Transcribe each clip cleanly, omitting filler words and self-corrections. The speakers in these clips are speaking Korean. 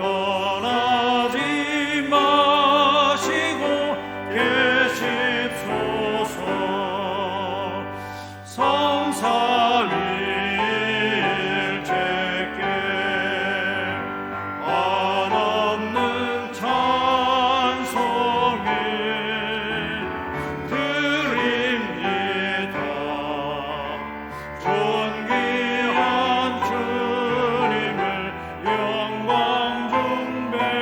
떠나지 마시고 계십소서. 성삼일체께 한없는 찬송을 드립니다. 존귀한 주님을 영광 중배우고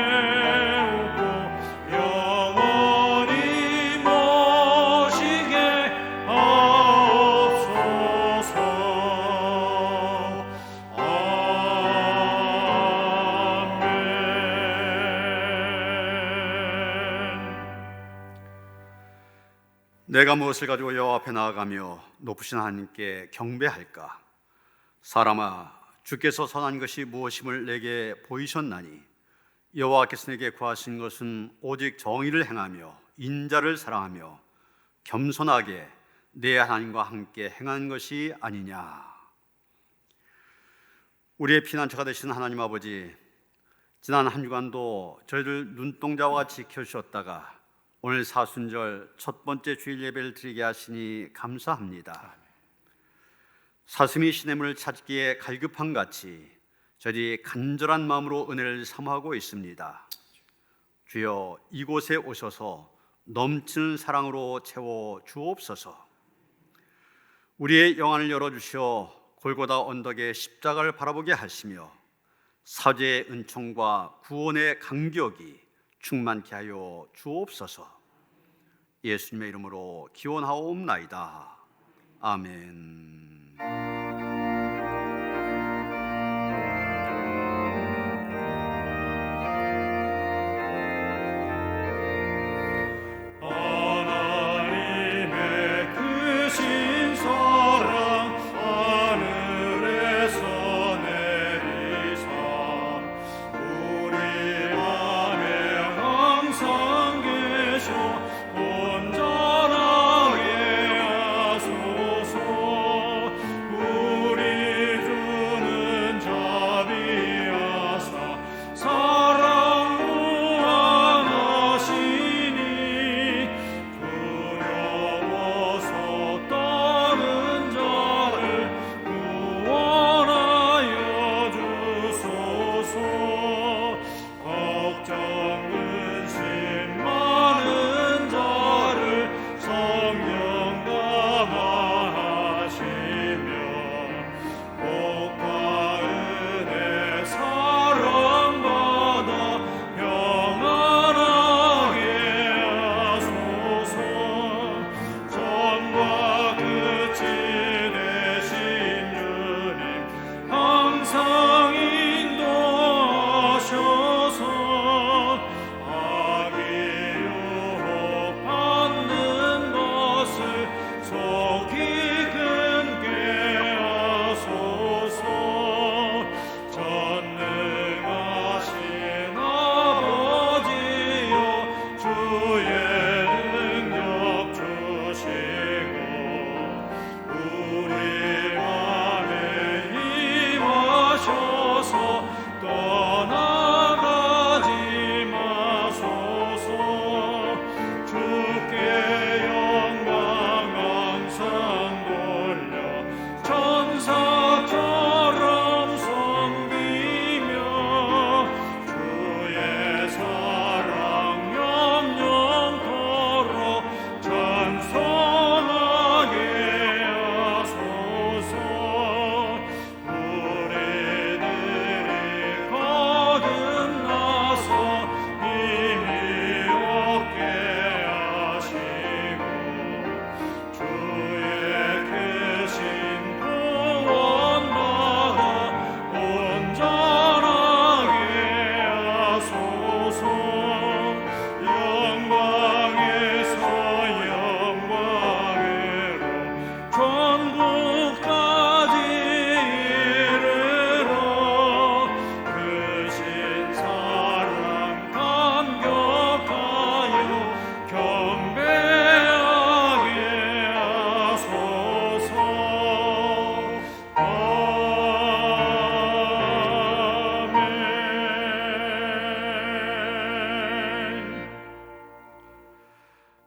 영원히 모시게 하옵소서. 내가 무엇을 가지고 여호와 앞에 나아가며 높으신 하나님께 경배할까? 사람아, 주께서 선한 것이 무엇임을 내게 보이셨나니 여호와께서 내게 구하신 것은 오직 정의를 행하며 인자를 사랑하며 겸손하게 내 하나님과 함께 행한 것이 아니냐. 우리의 피난처가 되신 하나님 아버지, 지난 한 주간도 저희들 눈동자와 같이 지켜주셨다가 오늘 사순절 첫 번째 주일 예배를 드리게 하시니 감사합니다. 사슴이 시냇물을 찾기에 갈급한 같이 저희 간절한 마음으로 은혜를 사모하고 있습니다. 주여, 이곳에 오셔서 넘치는 사랑으로 채워 주옵소서. 우리의 영안을 열어주시어 골고다 언덕의 십자가를 바라보게 하시며 사죄의 은총과 구원의 감격이 충만케 하여 주옵소서. 예수님의 이름으로 기원하옵나이다. 아멘. 하나님의 크신 사랑 하늘에서 내리사 우리 안에 항상 계셔 온전하게 하소서.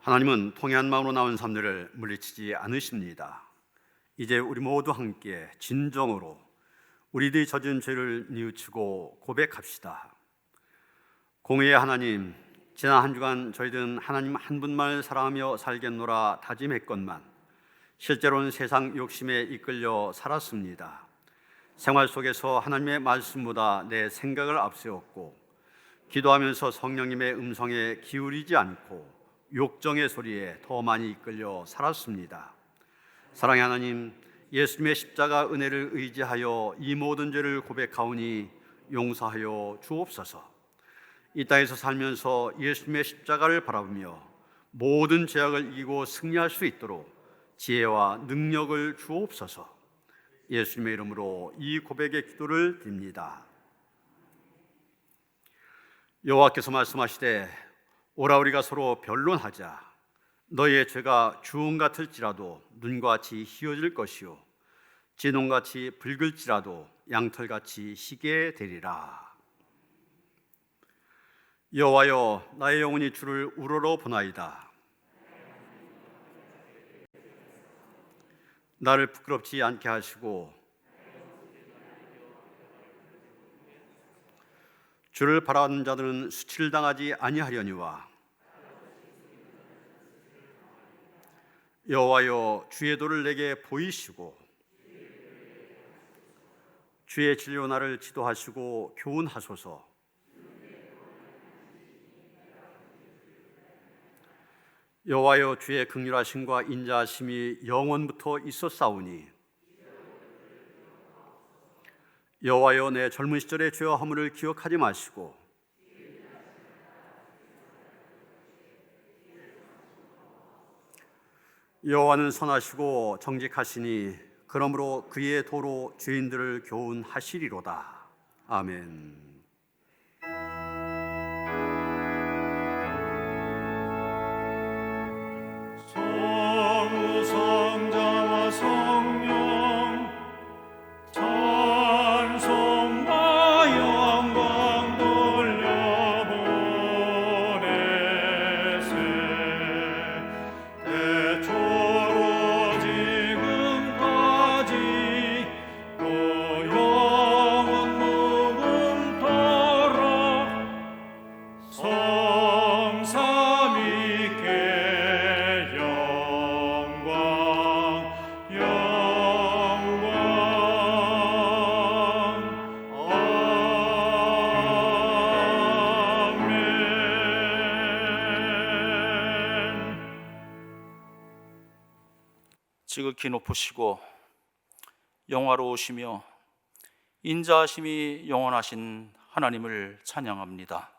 하나님은 통회한 마음으로 나온 삶들을 물리치지 않으십니다. 이제 우리 모두 함께 진정으로 우리들이 저지른 죄를 뉘우치고 고백합시다. 공의의 하나님, 지난 한 주간 저희들은 하나님 한 분만을 사랑하며 살겠노라 다짐했건만 실제로는 세상 욕심에 이끌려 살았습니다. 생활 속에서 하나님의 말씀보다 내 생각을 앞세웠고 기도하면서 성령님의 음성에 기울이지 않고 욕정의 소리에 더 많이 이끌려 살았습니다. 사랑의 하나님, 예수님의 십자가 은혜를 의지하여 이 모든 죄를 고백하오니 용서하여 주옵소서. 이 땅에서 살면서 예수님의 십자가를 바라보며 모든 죄악을 이기고 승리할 수 있도록 지혜와 능력을 주옵소서. 예수님의 이름으로 이 고백의 기도를 드립니다. 여호와께서 말씀하시되 오라 우리가 서로 변론하자. 너희의 죄가 주홍 같을지라도 눈과 같이 희어질 것이요 진홍같이 붉을지라도 양털같이 희게 되리라. 여호와여, 나의 영혼이 주를 우러러 보나이다. 나를 부끄럽지 않게 하시고 주를 바라는 자들은 수치를 당하지 아니하려니와. 여호와여, 주의 도를 내게 보이시고 주의 진리로 나를 지도하시고 교훈하소서. 여호와여, 주의 긍휼하심과 인자하심이 영원부터 있었사오니. 여호와여, 내 젊은 시절의 죄와 허물을 기억하지 마시고 여호와는 선하시고 정직하시니 그러므로 그의 도로 죄인들을 교훈하시리로다. 아멘. 성부 성자와 성령 찬송과 영광 돌려보내세. 대초로 지금까지 또 영원 무궁토록 성삼위께 영광 아멘. 지극히 높으시고 영화로우시며 인자하심이 영원하신 하나님을 찬양합니다.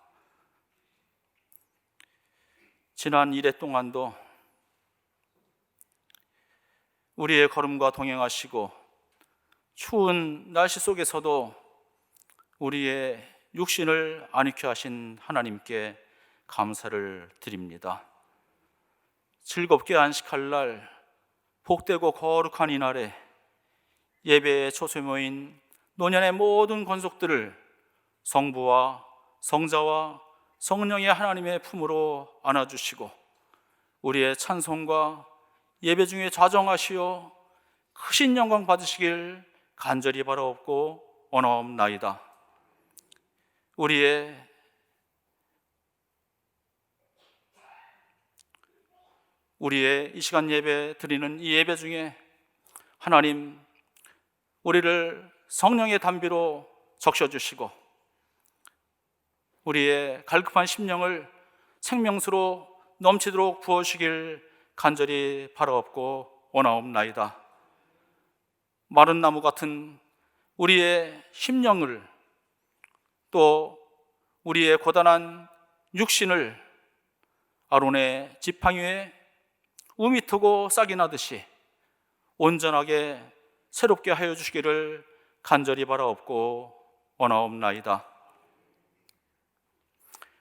지난 일해 동안도 우리의 걸음과 동행하시고 추운 날씨 속에서도 우리의 육신을 안익게 하신 하나님께 감사를 드립니다. 즐겁게 안식할 날, 복되고 거룩한 이날에 예배에 초소에 모인 노년의 모든 권속들을 성부와 성자와 성령의 하나님의 품으로 안아주시고 우리의 찬송과 예배 중에 좌정하시어 크신 영광 받으시길 간절히 바라옵고 원하옵나이다. 우리의 이 시간 예배 드리는 이 예배 중에 하나님 우리를 성령의 담비로 적셔주시고 우리의 갈급한 심령을 생명수로 넘치도록 부어주시길 간절히 바라옵고 원하옵나이다. 마른 나무 같은 우리의 심령을 또 우리의 고단한 육신을 아론의 지팡이 위에 우미 트고 싹이 나듯이 온전하게 새롭게 하여 주시기를 간절히 바라옵고 원하옵나이다.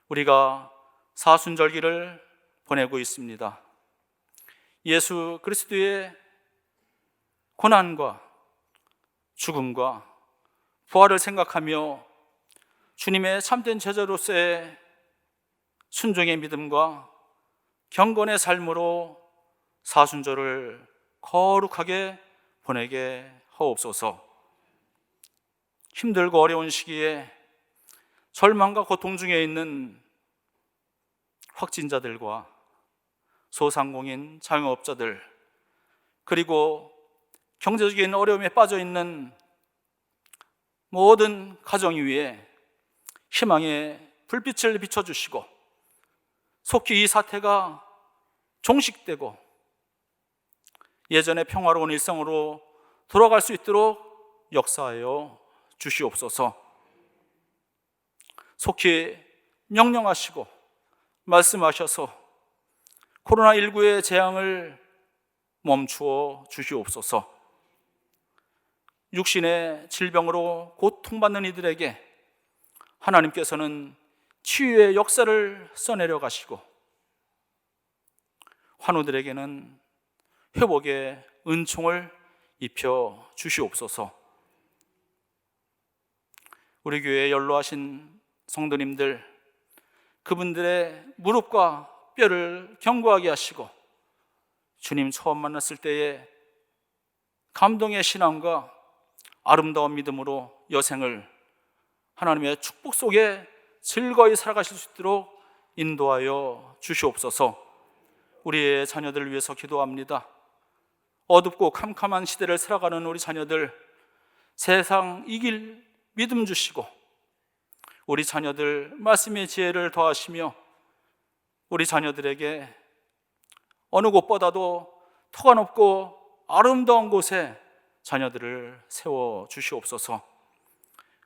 우리가 사순절기를 보내고 있습니다. 예수 그리스도의 고난과 죽음과 부활을 생각하며 주님의 참된 제자로서의 순종의 믿음과 경건의 삶으로 사순절을 거룩하게 보내게 하옵소서. 힘들고 어려운 시기에 절망과 고통 중에 있는 확진자들과 소상공인, 자영업자들, 그리고 경제적인 어려움에 빠져 있는 모든 가정 위에 희망의 불빛을 비춰주시고 속히 이 사태가 종식되고 예전의 평화로운 일상으로 돌아갈 수 있도록 역사하여 주시옵소서. 속히 명령하시고 말씀하셔서 코로나19의 재앙을 멈추어 주시옵소서. 육신의 질병으로 고통받는 이들에게 하나님께서는 치유의 역사를 써내려 가시고 환우들에게는 회복의 은총을 입혀 주시옵소서. 우리 교회에 연로하신 성도님들, 그분들의 무릎과 뼈를 견고하게 하시고 주님 처음 만났을 때의 감동의 신앙과 아름다운 믿음으로 여생을 하나님의 축복 속에 즐거이 살아가실 수 있도록 인도하여 주시옵소서. 우리의 자녀들을 위해서 기도합니다. 어둡고 캄캄한 시대를 살아가는 우리 자녀들, 세상 이길 믿음 주시고 우리 자녀들 말씀의 지혜를 더하시며 우리 자녀들에게 어느 곳보다도 터가 높고 아름다운 곳에 자녀들을 세워 주시옵소서.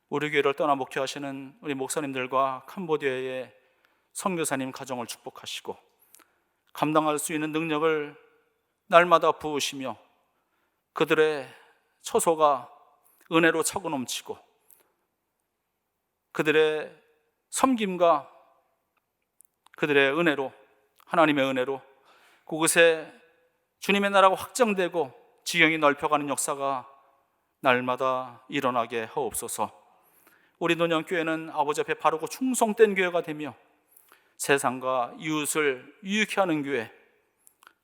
우리 교회를 떠나 목회하시는 우리 목사님들과 캄보디아의 선교사님 가정을 축복하시고 감당할 수 있는 능력을 날마다 부으시며 그들의 처소가 은혜로 차고 넘치고 그들의 섬김과 그들의 은혜로, 하나님의 은혜로 그곳에 주님의 나라가 확장되고 지경이 넓혀가는 역사가 날마다 일어나게 하옵소서. 우리 논영교회는 아버지 앞에 바르고 충성된 교회가 되며 세상과 이웃을 유익케 하는 교회,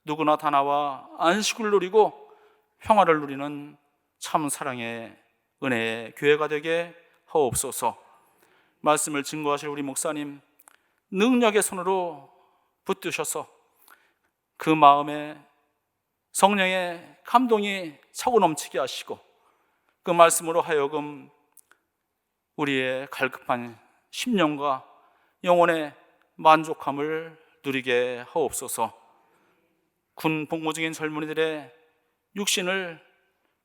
누구나 다 나와 안식을 누리고 평화를 누리는 참 사랑의 은혜의 교회가 되게 하옵소서. 말씀을 증거하실 우리 목사님 능력의 손으로 붙드셔서 그 마음에 성령의 감동이 차고 넘치게 하시고 그 말씀으로 하여금 우리의 갈급한 심령과 영혼의 만족함을 누리게 하옵소서. 군 복무 중인 젊은이들의 육신을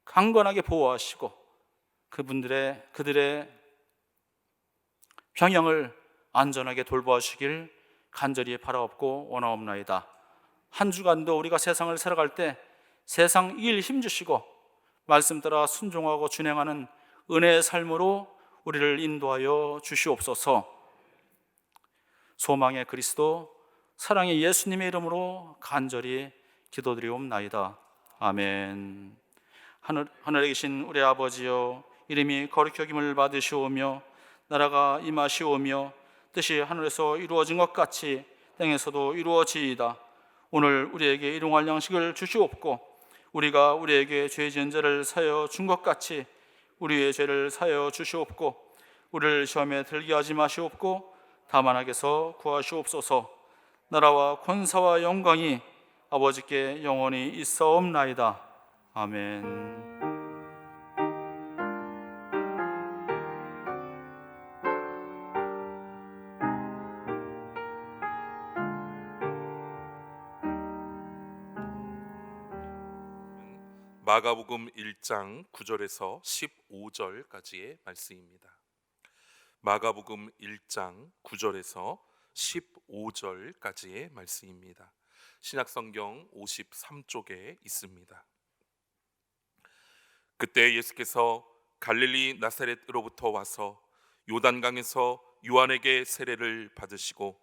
강건하게 보호하시고 그들의 병영을 안전하게 돌보아주시길 간절히 바라옵고 원하옵나이다. 한 주간도 우리가 세상을 살아갈 때 세상 일 힘주시고 말씀 따라 순종하고 준행하는 은혜의 삶으로 우리를 인도하여 주시옵소서. 소망의 그리스도, 사랑의 예수님의 이름으로 간절히 기도드리옵나이다. 아멘. 하늘에 계신 우리 아버지여, 이름이 거룩히 여김을 받으시오며 나라가 임하시오며 뜻이 하늘에서 이루어진 것 같이 땅에서도 이루어지이다. 오늘 우리에게 일용할 양식을 주시옵고 우리가 우리에게 죄 지은 자를 사하여 준 것 같이 우리의 죄를 사하여 주시옵고 우리를 시험에 들게 하지 마시옵고 다만 악에서 구하시옵소서. 나라와 권사와 영광이 아버지께 영원히 있사옵나이다. 아멘. 마가복음 1장 9절에서 15절까지의 말씀입니다. 마가복음 1장 9절에서 15절까지의 말씀입니다. 신약성경 53쪽에 있습니다. 그때 예수께서 갈릴리 나사렛으로부터 와서 요단강에서 요한에게 세례를 받으시고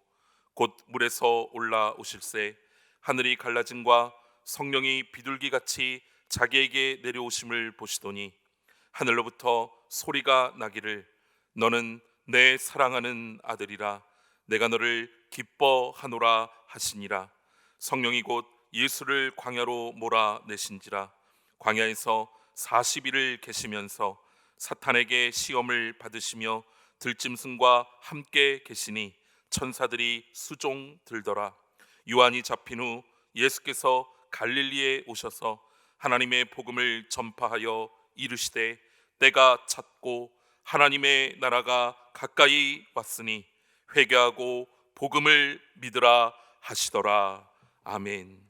곧 물에서 올라오실새 하늘이 갈라짐과 성령이 비둘기같이 자기에게 내려오심을 보시더니 하늘로부터 소리가 나기를 너는 내 사랑하는 아들이라 내가 너를 기뻐하노라 하시니라. 성령이 곧 예수를 광야로 몰아내신지라. 광야에서 40일을 계시면서 사탄에게 시험을 받으시며 들짐승과 함께 계시니 천사들이 수종 들더라. 요한이 잡힌 후 예수께서 갈릴리에 오셔서 하나님의 복음을 전파하여 이르시되 때가 찼고 하나님의 나라가 가까이 왔으니 회개하고 복음을 믿으라 하시더라. 아멘.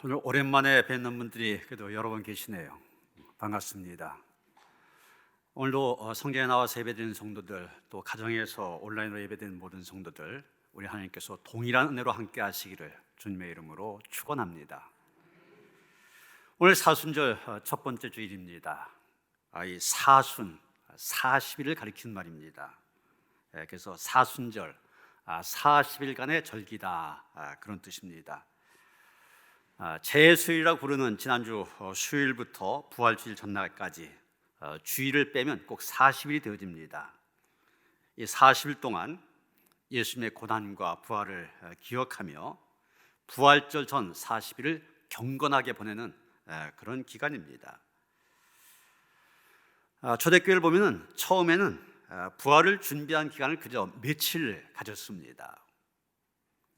오늘 오랜만에 뵙는 분들이 그래도 여러 분 계시네요. 반갑습니다. 오늘도 성경에 나와서 예배드리는 성도들, 또 가정에서 온라인으로 예배드리는 모든 성도들, 우리 하나님께서 동일한 은혜로 함께 하시기를 주님의 이름으로 축원합니다. 오늘 사순절 첫 번째 주일입니다. 이 사순, 40일을 가리키는 말입니다. 그래서 사순절, 40일간의 절기다, 그런 뜻입니다. 제수일이라고 부르는 지난주 수요일부터 부활주일 전날까지 주일을 빼면 꼭 40일이 되어집니다. 이 40일 동안 예수님의 고난과 부활을 기억하며 부활절 전 40일을 경건하게 보내는 그런 기간입니다. 초대교회를 보면은 처음에는 부활을 준비한 기간을 그저 며칠 가졌습니다.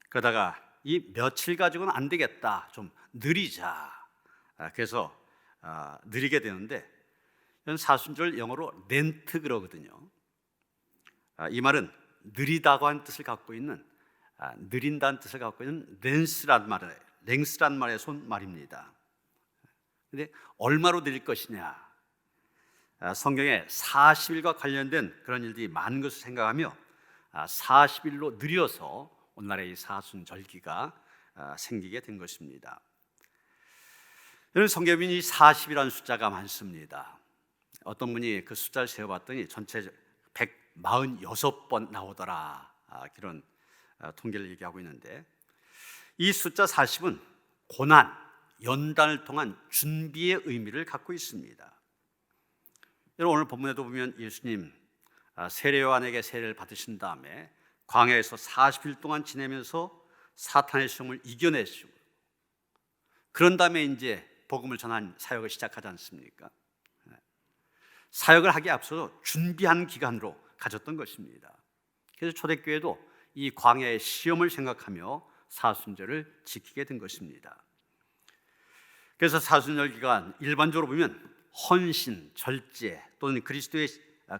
그러다가 이 며칠 가지고는 안 되겠다, 좀 느리자. 그래서 느리게 되는데, 이건 사순절 영어로 렌트 그러거든요. 이 말은 느리다고 하는 뜻을 갖고 있는, 느린다는 뜻을 갖고 있는 랭스란 말에서 온 말입니다. 근데 얼마로 느릴 것이냐? 성경에 40일과 관련된 그런 일들이 많은 것을 생각하며 40일로 느려서 오늘날의 이 사순절기가 생기게 된 것입니다. 여러분, 성경에 이 40이라는 숫자가 많습니다. 어떤 분이 그 숫자를 세어봤더니 전체 146번 나오더라, 그런 통계를 얘기하고 있는데, 이 숫자 40은 고난, 연단을 통한 준비의 의미를 갖고 있습니다. 여러분, 오늘 본문에도 보면 예수님 세례 요한에게 세례를 받으신 다음에 광야에서 40일 동안 지내면서 사탄의 시험을 이겨내시고, 그런 다음에 이제 복음을 전한 사역을 시작하지 않습니까? 사역을 하기에 앞서서 준비하는 기간으로 가졌던 것입니다. 그래서 초대교회도 이 광야의 시험을 생각하며 사순절을 지키게 된 것입니다. 그래서 사순절 기간 일반적으로 보면 헌신, 절제 또는 그리스도의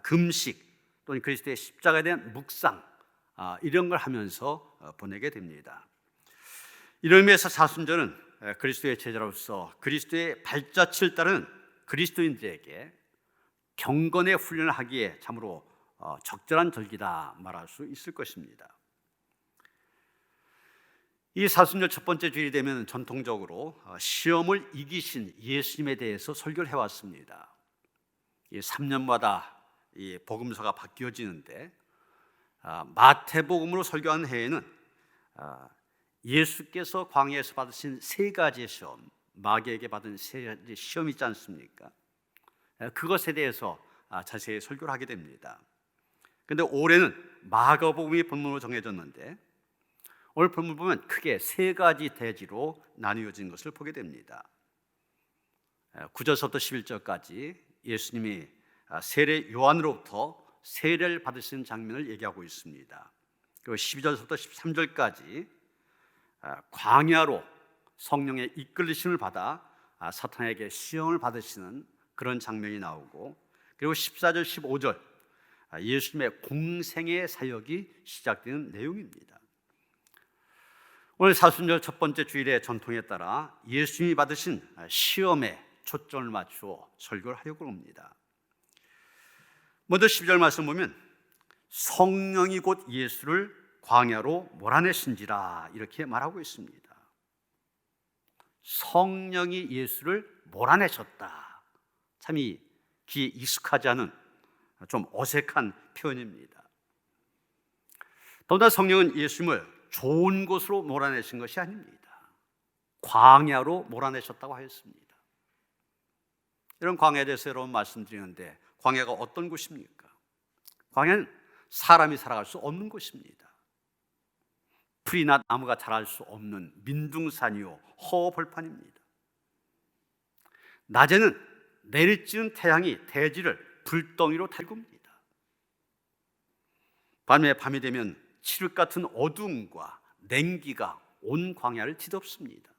금식 또는 그리스도의 십자가에 대한 묵상, 이런 걸 하면서 보내게 됩니다. 이런 의미에서 사순절은 그리스도의 제자로서 그리스도의 발자취를 따르는 그리스도인들에게 경건의 훈련을 하기에 참으로 적절한 절기다 말할 수 있을 것입니다. 이 사순절 첫 번째 주일이 되면 전통적으로 시험을 이기신 예수님에 대해서 설교를 해왔습니다. 이 3년마다 이 복음서가 바뀌어지는데, 마태복음으로 설교하는 해에는 예수께서 광야에서 받으신 세 가지의 시험, 마귀에게 받은 세 가지 시험이 있지 않습니까? 그것에 대해서 자세히 설교를 하게 됩니다. 그런데 올해는 마가복음이 본문으로 정해졌는데, 오늘 본문 보면 크게 세 가지 대지로 나뉘어진 것을 보게 됩니다. 9절부터 11절까지 예수님이 세례 요한으로부터 세례를 받으신 장면을 얘기하고 있습니다. 그리고 12절부터 13절까지 광야로 성령의 이끌리심을 받아 사탄에게 시험을 받으시는 그런 장면이 나오고, 그리고 14절, 15절 예수님의 공생의 사역이 시작되는 내용입니다. 오늘 사순절 첫 번째 주일의 전통에 따라 예수님이 받으신 시험에 초점을 맞추어 설교를 하려고 합니다. 먼저 12절 말씀 보면 성령이 곧 예수를 광야로 몰아내신지라 이렇게 말하고 있습니다. 성령이 예수를 몰아내셨다. 참 이 귀에 익숙하지 않은 좀 어색한 표현입니다. 더구나 성령은 예수님을 좋은 곳으로 몰아내신 것이 아닙니다. 광야로 몰아내셨다고 하였습니다. 이런 광야에 대해서 여러분 말씀드리는데, 광야가 어떤 곳입니까? 광야는 사람이 살아갈 수 없는 곳입니다. 풀이나 나무가 자랄 수 없는 민둥산이요 허벌판입니다. 낮에는 내리쬐는 태양이 대지를 불덩이로 달굽니다. 밤이 되면 칠흑 같은 어두움과 냉기가 온 광야를 뒤덮습니다.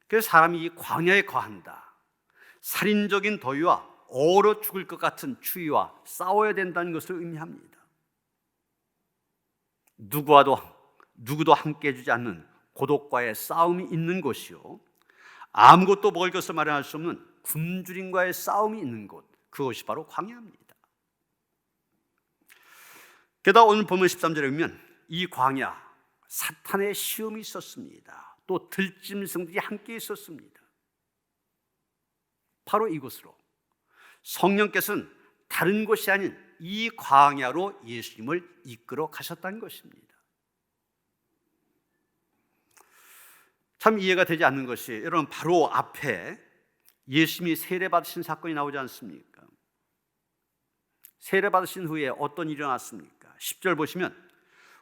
그래서 사람이 이 광야에 거한다, 살인적인 더위와 얼어 죽을 것 같은 추위와 싸워야 된다는 것을 의미합니다. 누구도 함께 해주지 않는 고독과의 싸움이 있는 곳이요, 아무것도 먹을 것을 마련할 수 없는 굶주림과의 싸움이 있는 곳, 그것이 바로 광야입니다. 게다가 오늘 본문 13절에 보면 이 광야, 사탄의 시험이 있었습니다. 또 들짐승들이 함께 있었습니다. 바로 이곳으로 성령께서는 다른 곳이 아닌 이 광야로 예수님을 이끌어 가셨다는 것입니다. 참 이해가 되지 않는 것이, 여러분 바로 앞에 예수님이 세례받으신 사건이 나오지 않습니까? 세례받으신 후에 어떤 일이 일어났습니까? 10절 보시면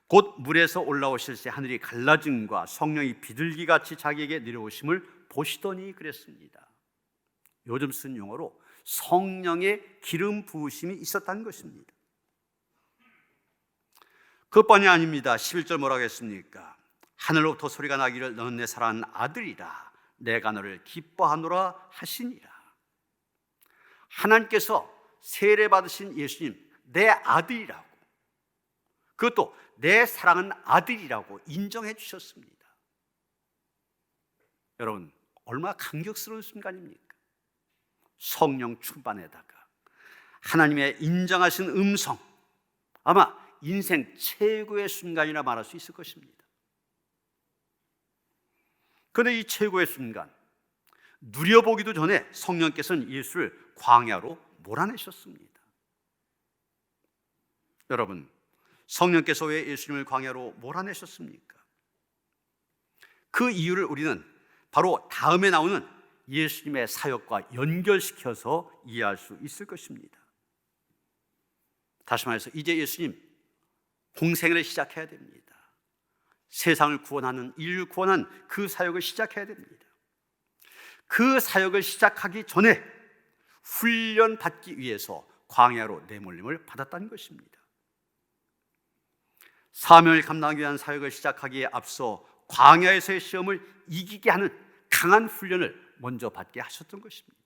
곧 물에서 올라오실새 하늘이 갈라짐과 성령이 비둘기같이 자기에게 내려오심을 보시더니 그랬습니다. 요즘 쓴 용어로 성령의 기름 부으심이 있었다는 것입니다. 그것뿐이 아닙니다. 11절 뭐라고 했습니까? 하늘로부터 소리가 나기를 너는 내 사랑하는 아들이라 내가 너를 기뻐하노라 하시니라. 하나님께서 세례 받으신 예수님 내 아들이라고, 그것도 내 사랑하는 아들이라고 인정해 주셨습니다. 여러분, 얼마나 감격스러운 순간입니까? 성령 충만에다가 하나님의 인정하신 음성, 아마 인생 최고의 순간이라 말할 수 있을 것입니다. 그런데 이 최고의 순간, 누려보기도 전에 성령께서는 예수를 광야로 몰아내셨습니다. 여러분, 성령께서 왜 예수님을 광야로 몰아내셨습니까? 그 이유를 우리는 바로 다음에 나오는 예수님의 사역과 연결시켜서 이해할 수 있을 것입니다. 다시 말해서 이제 예수님 공생을 시작해야 됩니다. 세상을 구원하는, 인류를 구원하는 그 사역을 시작해야 됩니다. 그 사역을 시작하기 전에 훈련받기 위해서 광야로 내몰림을 받았다는 것입니다. 사명을 감당하기 위한 사역을 시작하기에 앞서 광야에서의 시험을 이기게 하는 강한 훈련을 먼저 받게 하셨던 것입니다.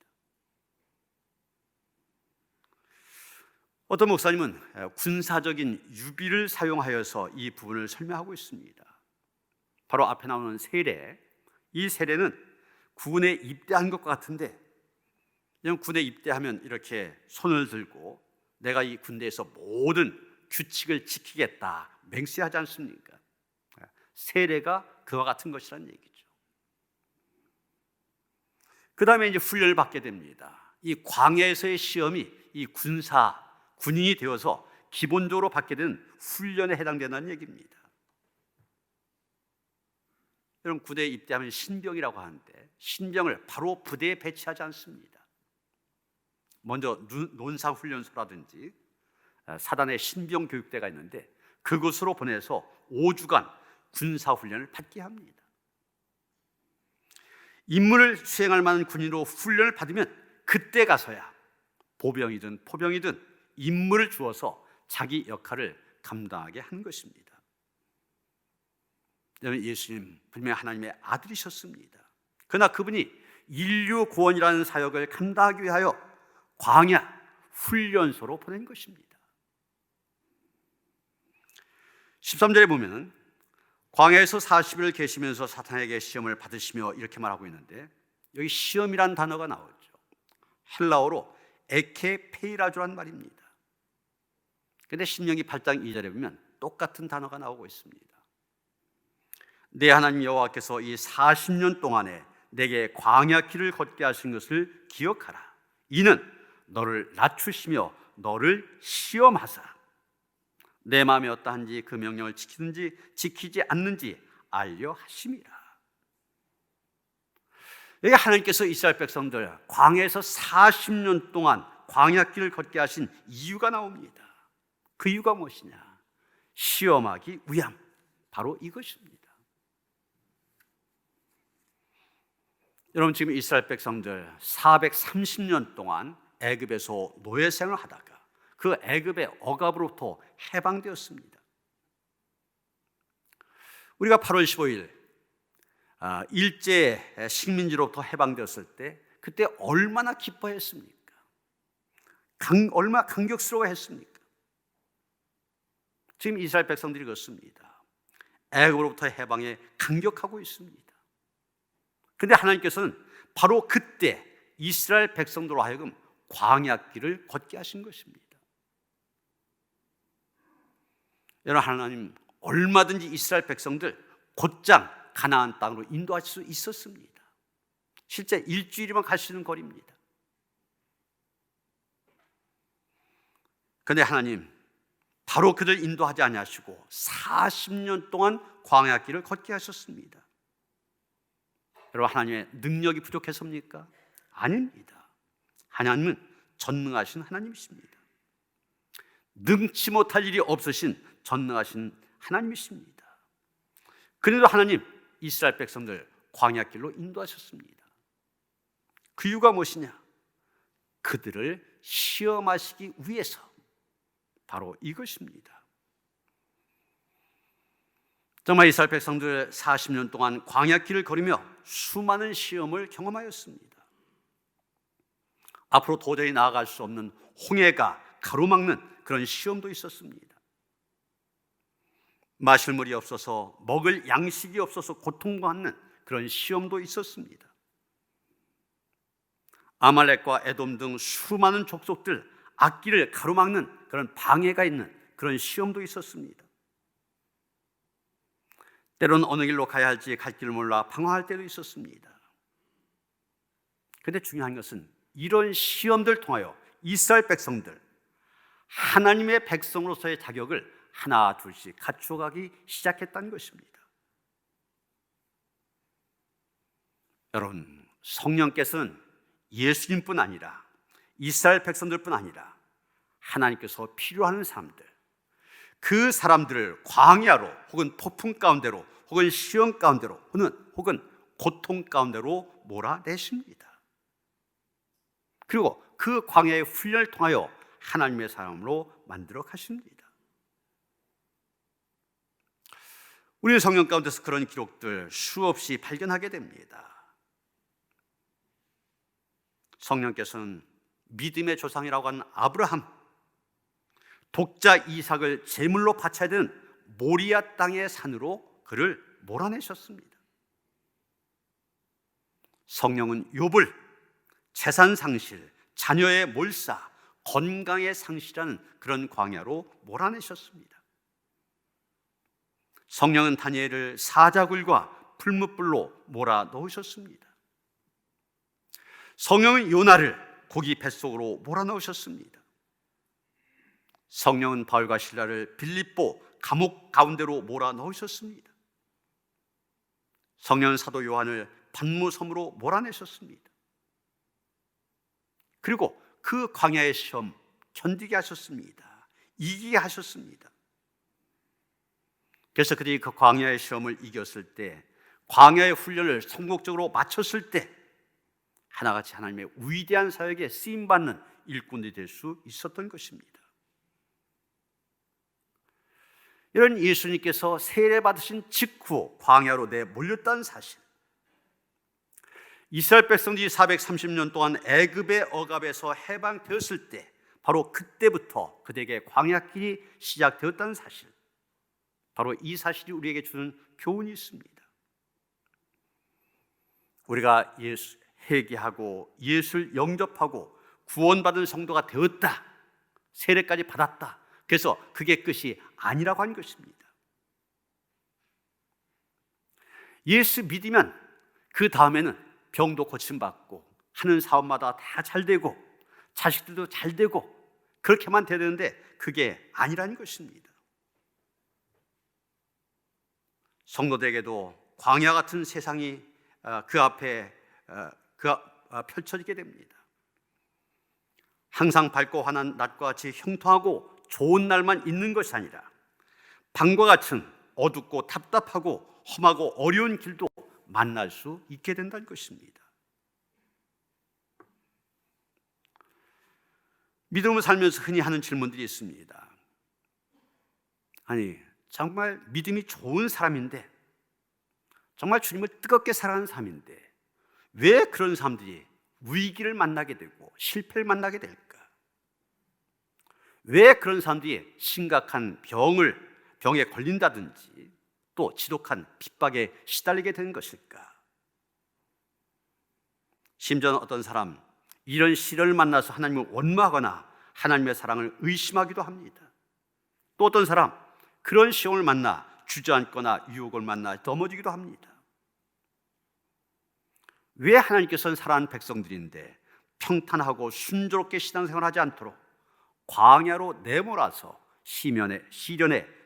어떤 목사님은 군사적인 유비를 사용하여서 이 부분을 설명하고 있습니다. 바로 앞에 나오는 세례, 이 세례는 군에 입대한 것과 같은데, 군에 입대하면 이렇게 손을 들고 내가 이 군대에서 모든 규칙을 지키겠다 맹세하지 않습니까? 세례가 그와 같은 것이라는 얘기죠. 그 다음에 이제 훈련을 받게 됩니다. 이 광야에서의 시험이 이 군인이 되어서 기본적으로 받게 되는 훈련에 해당된다는 얘기입니다. 여러분, 군대에 입대하면 신병이라고 하는데 신병을 바로 부대에 배치하지 않습니다. 먼저 논사훈련소라든지 사단의 신병 교육대가 있는데 그곳으로 보내서 5주간 군사훈련을 받게 합니다. 임무를 수행할 만한 군인으로 훈련을 받으면 그때 가서야 보병이든 포병이든 임무를 주어서 자기 역할을 감당하게 하는 것입니다. 여러분, 예수님 분명히 하나님의 아들이셨습니다. 그러나 그분이 인류 구원이라는 사역을 감당하기 위하여 광야 훈련소로 보낸 것입니다. 13절에 보면 광야에서 40일을 계시면서 사탄에게 시험을 받으시며 이렇게 말하고 있는데, 여기 시험이란 단어가 나오죠. 헬라어로 에케페이라조란 말입니다. 그런데 신명기 8장 2절에 보면 똑같은 단어가 나오고 있습니다. 내 하나님 여호와께서 이 40년 동안에 내게 광야 길을 걷게 하신 것을 기억하라. 이는 너를 낮추시며 너를 시험하사 내 마음이 어떠한지 그 명령을 지키든지 지키지 않는지 알려 하심이라. 여기 하나님께서 이스라엘 백성들 광야에서 40년 동안 광야 길을 걷게 하신 이유가 나옵니다. 그 이유가 무엇이냐? 시험하기 위함, 바로 이것입니다. 여러분, 지금 이스라엘 백성들 430년 동안 애굽에서 노예 생활을 하다가 그 애굽의 억압으로부터 해방되었습니다. 우리가 8월 15일 일제 식민지로부터 해방되었을 때 그때 얼마나 기뻐했습니까? 얼마나 감격스러워했습니까? 지금 이스라엘 백성들이 그렇습니다. 애굽으로부터 해방에 감격하고 있습니다. 그런데 하나님께서는 바로 그때 이스라엘 백성들로 하여금 광야길을 걷게 하신 것입니다. 여러분, 하나님 얼마든지 이스라엘 백성들 곧장 가나안 땅으로 인도하실 수 있었습니다. 실제 일주일이면 갈 수 있는 거리입니다. 그런데 하나님 바로 그들 인도하지 아니하시고 40년 동안 광야길을 걷게 하셨습니다. 여러분, 하나님의 능력이 부족해서입니까? 아닙니다. 하나님은 전능하신 하나님이십니다. 능치 못할 일이 없으신 전능하신 하나님이십니다. 그래도 하나님 이스라엘 백성들 광야길로 인도하셨습니다. 그 이유가 무엇이냐? 그들을 시험하시기 위해서, 바로 이것입니다. 정말 이스라엘 백성들 40년 동안 광야길을 걸으며 수많은 시험을 경험하였습니다. 앞으로 도저히 나아갈 수 없는 홍해가 가로막는 그런 시험도 있었습니다. 마실 물이 없어서, 먹을 양식이 없어서 고통받는 그런 시험도 있었습니다. 아말렉과 에돔 등 수많은 족속들, 앞길을 가로막는 그런 방해가 있는 그런 시험도 있었습니다. 때로는 어느 길로 가야 할지 갈 길을 몰라 방황할 때도 있었습니다. 그런데 중요한 것은 이런 시험들 통하여 이스라엘 백성들, 하나님의 백성으로서의 자격을 하나 둘씩 갖추어가기 시작했다는 것입니다. 여러분, 성령께서는 예수님뿐 아니라 이스라엘 백성들뿐 아니라 하나님께서 필요하는 사람들, 그 사람들을 광야로 혹은 폭풍 가운데로 혹은 시험 가운데로 혹은 고통 가운데로 몰아내십니다. 그리고 그 광야의 훈련을 통하여 하나님의 사람으로 만들어 가십니다. 우리는 성경 가운데서 그런 기록들 수없이 발견하게 됩니다. 성령께서는 믿음의 조상이라고 하는 아브라함, 독자 이삭을 제물로 바쳐야 되는 모리아 땅의 산으로 그를 몰아내셨습니다. 성령은 욥을 재산 상실, 자녀의 몰사, 건강의 상실하는 그런 광야로 몰아내셨습니다. 성령은 다니엘을 사자굴과 풀무불로 몰아넣으셨습니다. 성령은 요나를 고기 뱃속으로 몰아넣으셨습니다. 성령은 바울과 실라를 빌립보 감옥 가운데로 몰아넣으셨습니다. 성령은 사도 요한을 반무섬으로 몰아내셨습니다. 그리고 그 광야의 시험 견디게 하셨습니다. 이기게 하셨습니다. 그래서 그들이 그 광야의 시험을 이겼을 때, 광야의 훈련을 성공적으로 마쳤을 때 하나같이 하나님의 위대한 사역에 쓰임받는 일꾼이 될 수 있었던 것입니다. 이런 예수님께서 세례받으신 직후 광야로 내몰렸다는 사실, 이스라엘 백성들이 430년 동안 애굽의 억압에서 해방되었을 때 바로 그때부터 그들에게 광야길이 시작되었다는 사실, 바로 이 사실이 우리에게 주는 교훈이 있습니다. 우리가 회개하고 예수를 영접하고 구원받은 성도가 되었다, 세례까지 받았다, 그래서 그게 끝이 아니라고 한 것입니다. 예수 믿으면 그 다음에는 병도 고침받고 하는 사업마다 다 잘되고 자식들도 잘되고 그렇게만 돼야 되는데 그게 아니라는 것입니다. 성도들에게도 광야 같은 세상이 그 앞에 펼쳐지게 됩니다. 항상 밝고 환한 낮과 같이 형통하고 좋은 날만 있는 것이 아니라 밤과 같은 어둡고 답답하고 험하고 어려운 길도 만날 수 있게 된다는 것입니다. 믿음을 살면서 흔히 하는 질문들이 있습니다. 아니, 정말 믿음이 좋은 사람인데, 정말 주님을 뜨겁게 사랑하는 사람인데 왜 그런 사람들이 위기를 만나게 되고 실패를 만나게 될까? 왜 그런 사람들이 심각한 병에 걸린다든지 또 지독한 핍박에 시달리게 되는 것일까? 심지어 어떤 사람, 이런 시련을 만나서 하나님을 원망하거나 하나님의 사랑을 의심하기도 합니다. 또 어떤 사람, 그런 시험을 만나 주저앉거나 유혹을 만나 넘어지기도 합니다. 왜 하나님께서는 사랑하는 백성들인데 평탄하고 순조롭게 신앙생활을 하지 않도록 광야로 내몰아서 시련에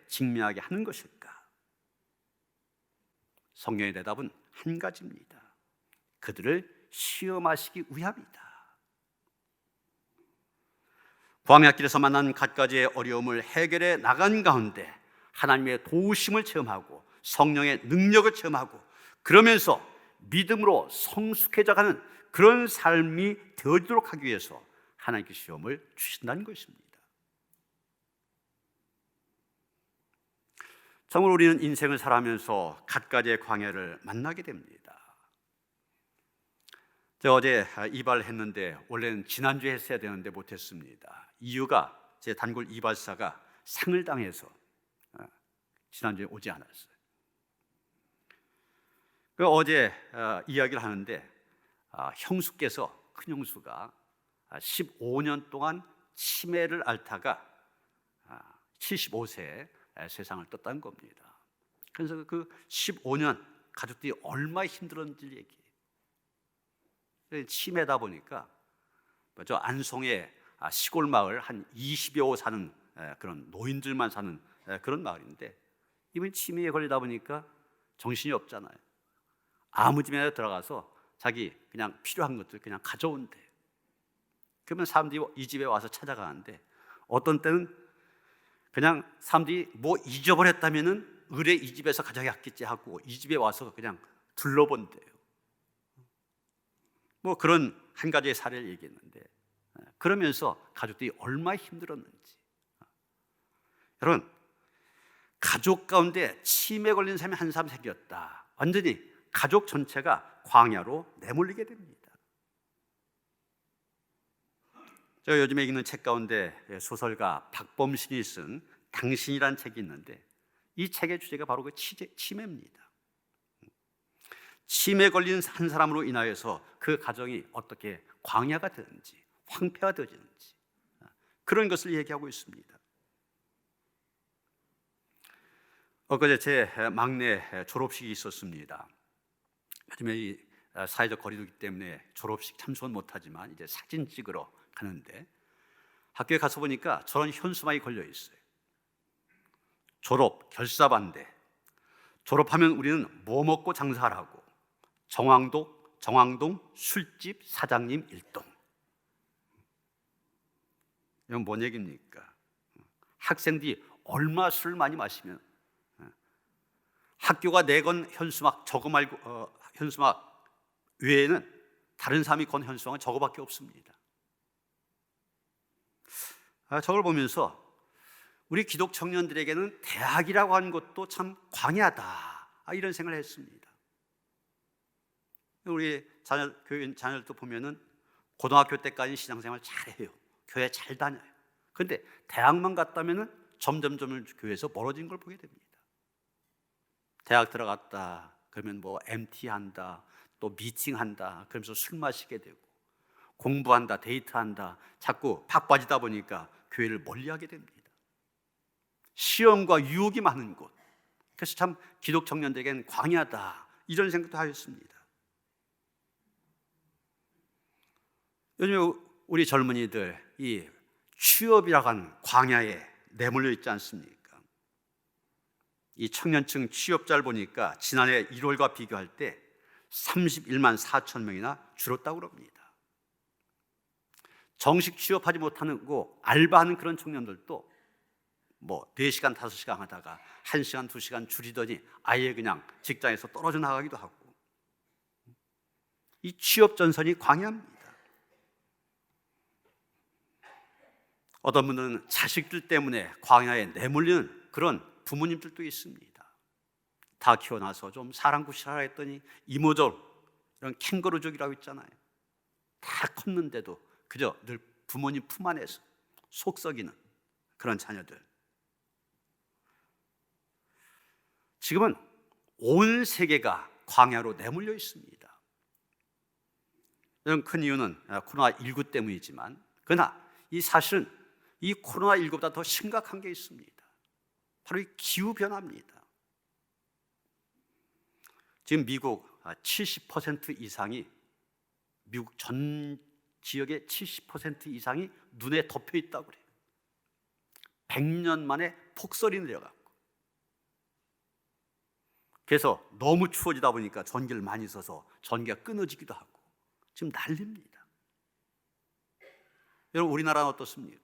직면하게 하는 것일까? 성령의 대답은 한 가지입니다. 그들을 시험하시기 위함이다. 광야길에서 만난 갖가지의 어려움을 해결해 나간 가운데 하나님의 도우심을 체험하고 성령의 능력을 체험하고 그러면서 믿음으로 성숙해져가는 그런 삶이 되어지도록 하기 위해서 하나님께 시험을 주신다는 것입니다. 정말 우리는 인생을 살아가면서 갖가지의 광야를 만나게 됩니다. 제가 어제 이발을 했는데 원래는 지난주에 했어야 되는데 못했습니다. 이유가 제 단골 이발사가 상을 당해서 지난주에 오지 않았어요. 어제 이야기를 하는데 형수께서, 큰 형수가 15년 동안 치매를 앓다가 75세에 세상을 떴다는 겁니다. 그래서 그 15년 가족들이 얼마나 힘들었는지 얘기해요. 치매다 보니까 저 안송의 시골 마을 한 20여 호 사는 그런 노인들만 사는 그런 마을인데, 이분이 치매에 걸리다 보니까 정신이 없잖아요. 아무 집에나 들어가서 자기 그냥 필요한 것들 그냥 가져온대. 그러면 사람들이 이 집에 와서 찾아가는데, 어떤 때는 그냥 사람들이 뭐 잊어버렸다면은 의뢰 이 집에서 가져갔겠지 하고 이 집에 와서 그냥 둘러본대요. 뭐 그런 한 가지의 사례를 얘기했는데, 그러면서 가족들이 얼마나 힘들었는지. 여러분, 가족 가운데 치매 걸린 사람이 한 사람 생겼다. 완전히 가족 전체가 광야로 내몰리게 됩니다. 제가 요즘에 읽는 책 가운데 소설가 박범신이 쓴 당신이란 책이 있는데, 이 책의 주제가 바로 그 치매입니다. 치매 걸린 한 사람으로 인하여서 그 가정이 어떻게 광야가 되는지, 황폐가 되어지는지, 그런 것을 얘기하고 있습니다. 엊그제 제 막내 졸업식이 있었습니다. 요즘에 이 사회적 거리두기 때문에 졸업식 참석은 못하지만 이제 사진 찍으러 가는데, 학교에 가서 보니까 저런 현수막이 걸려 있어요. 졸업 결사반대, 졸업하면 우리는 뭐 먹고 장사하라고, 정왕동 술집 사장님 일동. 이건 뭔 얘기입니까? 학생들이 얼마 술을 많이 마시면 학교가 내건 현수막 저거 말고 현수막 외에는 다른 사람이 건 현수막은 저거밖에 없습니다. 저걸 보면서 우리 기독 청년들에게는 대학이라고 하는 것도 참 광야다, 이런 생각을 했습니다. 우리 교회 자녀들도 보면은 고등학교 때까지 신앙생활 잘해요. 교회 잘 다녀요. 그런데 대학만 갔다면은 점점점 교회에서 멀어진 걸 보게 됩니다. 대학 들어갔다 그러면 뭐 MT 한다, 또 미팅 한다, 그러면서 술 마시게 되고, 공부한다, 데이트한다, 자꾸 바빠지다 보니까 교회를 멀리하게 됩니다. 시험과 유혹이 많은 곳, 그래서 참 기독 청년들에게는 광야다, 이런 생각도 하였습니다. 요즘에 우리 젊은이들 이 취업이라고 하는 광야에 내몰려 있지 않습니까? 이 청년층 취업자를 보니까 지난해 1월과 비교할 때 31만 4천 명이나 줄었다고 그럽니다. 정식 취업하지 못하는 거 알바하는 그런 청년들도 뭐 4시간 5시간 하다가 1시간 2시간 줄이더니 아예 그냥 직장에서 떨어져 나가기도 하고, 이 취업 전선이 광야입니다. 어떤 분들은 자식들 때문에 광야에 내몰리는 그런 부모님들도 있습니다. 다 키워놔서 좀 사랑구실하라 했더니 이모족, 이런 캥거루족이라고 있잖아요. 다 컸는데도 그저 늘 부모님 품 안에서 속 썩이는 그런 자녀들. 지금은 온 세계가 광야로 내몰려 있습니다. 이런 큰 이유는 코로나19 때문이지만, 그러나 이 사실은 이 코로나19보다 더 심각한 게 있습니다. 바로 이 기후변화입니다. 지금 미국 70% 이상이, 미국 전 지역의 70% 이상이 눈에 덮여 있다고 그래요. 100년 만에 폭설이 내려갔고, 그래서 너무 추워지다 보니까 전기를 많이 써서 전기가 끊어지기도 하고 지금 난립니다. 여러분, 우리나라는 어떻습니까?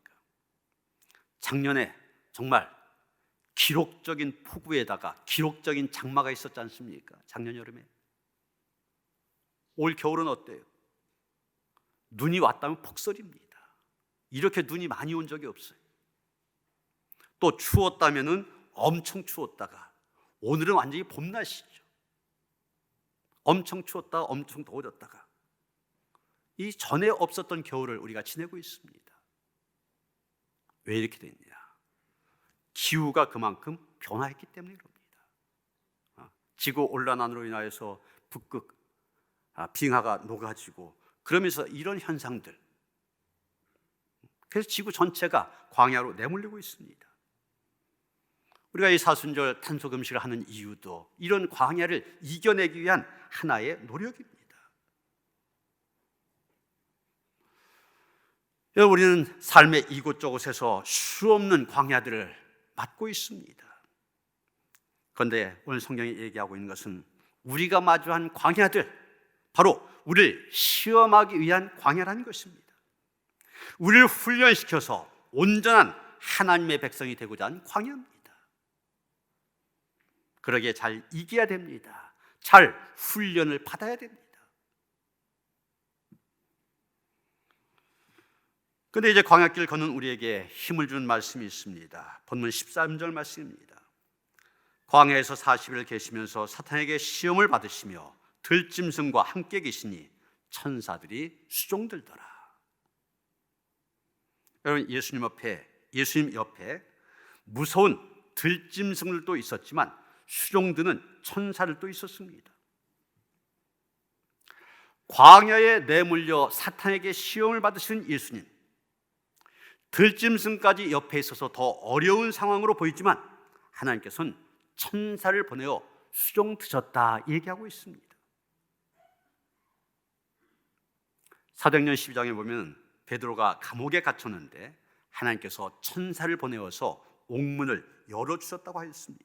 작년에 정말 기록적인 폭우에다가 기록적인 장마가 있었지 않습니까? 작년 여름에. 올 겨울은 어때요? 눈이 왔다면 폭설입니다. 이렇게 눈이 많이 온 적이 없어요. 또 추웠다면은 엄청 추웠다가 오늘은 완전히 봄날씨죠. 엄청 추웠다가 엄청 더워졌다가 이 전에 없었던 겨울을 우리가 지내고 있습니다. 왜 이렇게 됐냐? 기후가 그만큼 변화했기 때문에 그럽니다. 지구온난화로 인하여서 북극 빙하가 녹아지고 그러면서 이런 현상들, 그래서 지구 전체가 광야로 내몰리고 있습니다. 우리가 이 사순절 탄소 금식을 하는 이유도 이런 광야를 이겨내기 위한 하나의 노력입니다. 여러분, 우리는 삶의 이곳저곳에서 수없는 광야들을 맞고 있습니다. 그런데 오늘 성경이 얘기하고 있는 것은 우리가 마주한 광야들, 바로 우리를 시험하기 위한 광야라는 것입니다. 우리를 훈련시켜서 온전한 하나님의 백성이 되고자 하는 광야입니다. 그러기에 잘 이겨야 됩니다. 잘 훈련을 받아야 됩니다. 그런데 이제 광야길 걷는 우리에게 힘을 주는 말씀이 있습니다. 본문 13절 말씀입니다. 광야에서 40일 계시면서 사탄에게 시험을 받으시며 들짐승과 함께 계시니 천사들이 수종들더라. 여러분, 예수님 옆에 무서운 들짐승들도 있었지만 수종드는 천사들도 있었습니다. 광야에 내몰려 사탄에게 시험을 받으신 예수님, 들짐승까지 옆에 있어서 더 어려운 상황으로 보이지만 하나님께서는 천사를 보내어 수종드셨다 얘기하고 있습니다. 사도행전 12장에 보면 베드로가 감옥에 갇혔는데 하나님께서 천사를 보내어서 옥문을 열어주셨다고 하였습니다.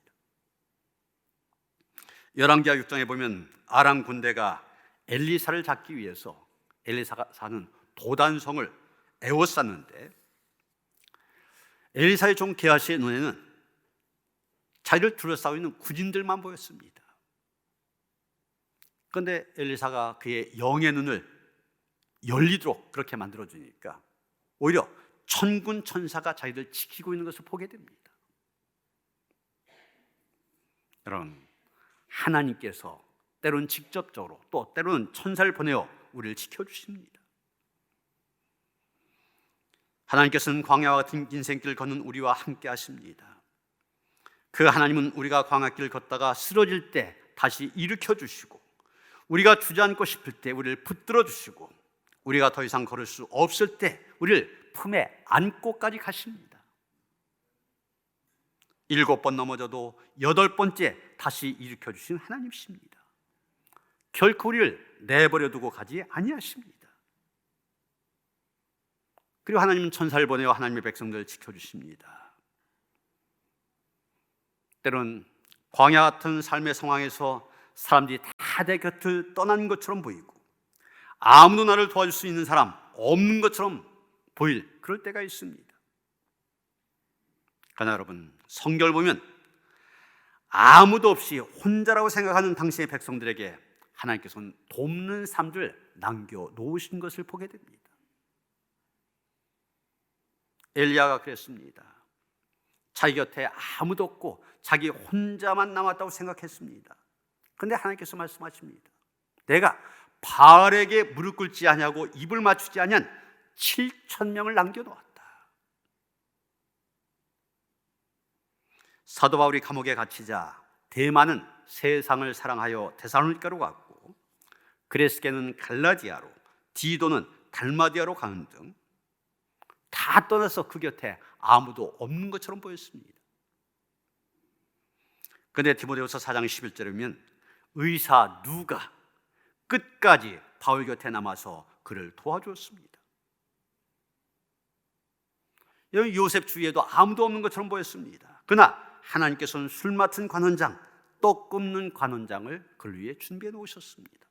열왕기하 6장에 보면 아람 군대가 엘리사를 잡기 위해서 엘리사가 사는 도단성을 에워쌌는데 엘리사의 종 게하시의 눈에는 자기를 둘러싸고 있는 군인들만 보였습니다. 그런데 엘리사가 그의 영의 눈을 열리도록 그렇게 만들어주니까 오히려 천군 천사가 자기를 지키고 있는 것을 보게 됩니다. 여러분, 하나님께서 때로는 직접적으로 또 때로는 천사를 보내어 우리를 지켜주십니다. 하나님께서는 광야와 같은 인생길을 걷는 우리와 함께 하십니다. 그 하나님은 우리가 광야길을 걷다가 쓰러질 때 다시 일으켜 주시고, 우리가 주저앉고 싶을 때 우리를 붙들어 주시고, 우리가 더 이상 걸을 수 없을 때 우리를 품에 안고까지 가십니다. 7번 넘어져도 8번째 다시 일으켜 주신 하나님이십니다. 결코 우리를 내버려 두고 가지 아니하십니다. 그리고 하나님은 천사를 보내어 하나님의 백성들을 지켜주십니다. 때론 광야 같은 삶의 상황에서 사람들이 다 내 곁을 떠난 것처럼 보이고 아무도 나를 도와줄 수 있는 사람 없는 것처럼 보일 그럴 때가 있습니다. 그러나 여러분, 성경을 보면 아무도 없이 혼자라고 생각하는 당신의 백성들에게 하나님께서는 돕는 삶을 남겨놓으신 것을 보게 됩니다. 엘리야가 그랬습니다. 자기 곁에 아무도 없고 자기 혼자만 남았다고 생각했습니다. 그런데 하나님께서 말씀하십니다. 내가 바알에게 무릎 꿇지 아니하고 입을 맞추지 아니한 7,000명을 남겨놓았다. 사도 바울이 감옥에 갇히자 대마는 세상을 사랑하여 데살로니가로 갔고, 그레스게는 갈라디아로, 디도는 달마디아로 가는 등 다 떠나서 그 곁에 아무도 없는 것처럼 보였습니다. 그런데 디모데후서 4장 11절에 보면 의사 누가 끝까지 바울 곁에 남아서 그를 도와주었습니다. 여기 요셉 주위에도 아무도 없는 것처럼 보였습니다. 그러나 하나님께서는 술 맡은 관원장, 떡 굽는 관원장을 그를 위해 준비해 놓으셨습니다.